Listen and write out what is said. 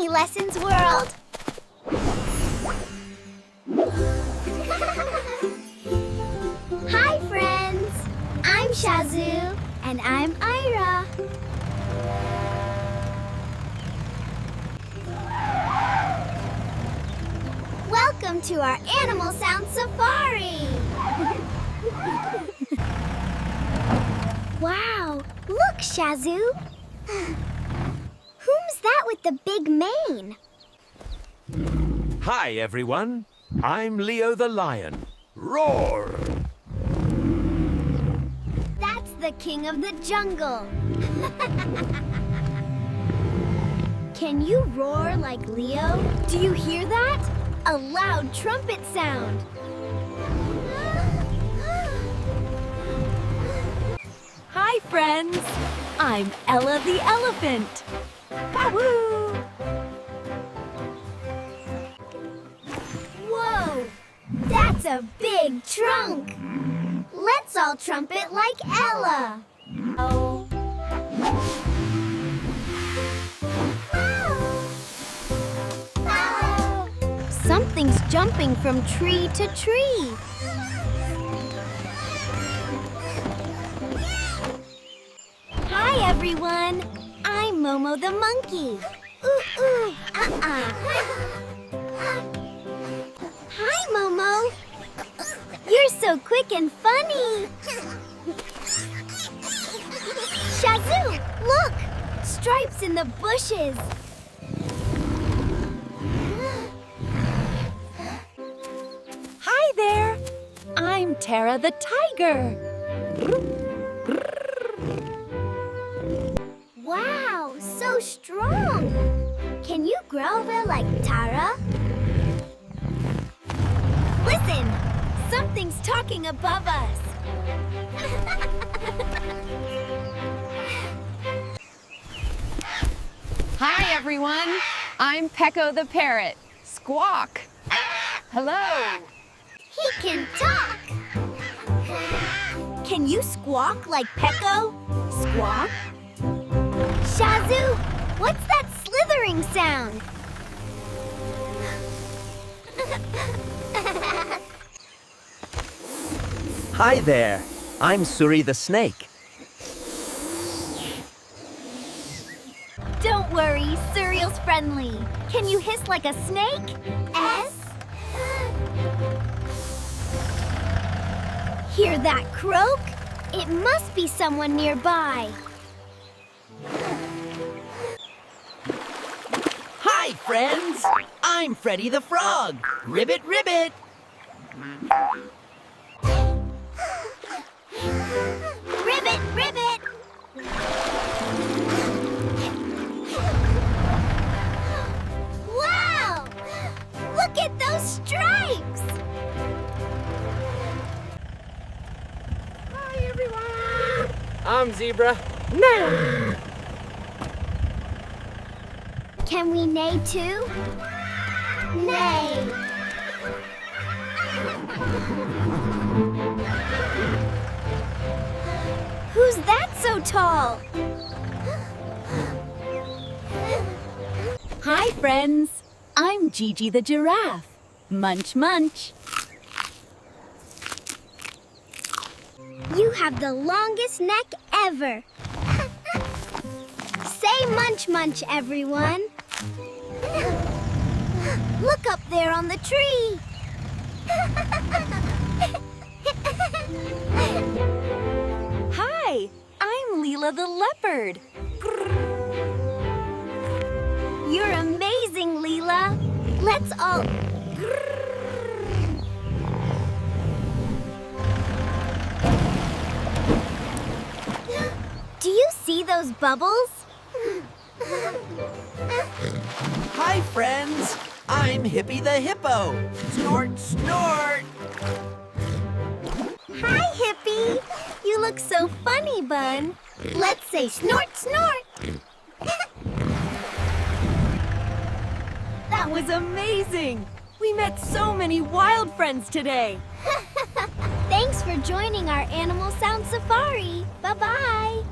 TinyLessons world! Hi, friends! I'm Shazu. And I'm Airah. Welcome to our Animal Sound Safari! Wow! Look, Shazu! Who's that with the big mane? Hi, everyone. I'm Leo the lion. Roar! That's the king of the jungle. Can you roar like Leo? Do you hear that? A loud trumpet sound. Hi, friends. I'm Ella the elephant. Woo! Whoa! That's a big trunk. Let's all trumpet like Ella. Oh. Something's jumping from tree to tree. Hi, everyone. I'm Momo the Monkey. Ooh, ooh, Hi, Momo. You're so quick and funny. Shazu, look! Stripes in the bushes. Hi there. I'm Tara the tiger. Wow, so strong. Can you growl like Tara? Listen, something's talking above us. Hi, everyone. I'm Peco the Parrot. Squawk. Hello. He can talk. Can you squawk like Peco? Squawk? Shazu, what's that slithering sound? Hi there. I'm Suri the snake. Don't worry, Cereal's friendly. Can you hiss like a snake? S? Hear that croak? It must be someone nearby. Hi, friends. I'm Freddy the Frog. Ribbit, ribbit. Ribbit, ribbit! Wow! Look at those stripes! Hi, everyone! I'm Zebra. Now! Can we neigh too? Neigh! Who's that so tall? Hi, friends. I'm Gigi the Giraffe. Munch, munch. You have the longest neck ever. Say munch, munch, everyone. Look up there on the tree. Hi, I'm Lila the Leopard. You're amazing, Lila. Let's all... Do you see those bubbles? Hi, friends. I'm Hippy the Hippo. Snort, snort. Hi, Hippy. You look so funny, Bun. Let's say snort, snort. That was amazing. We met so many wild friends today. Thanks for joining our Animal Sound Safari. Bye-bye.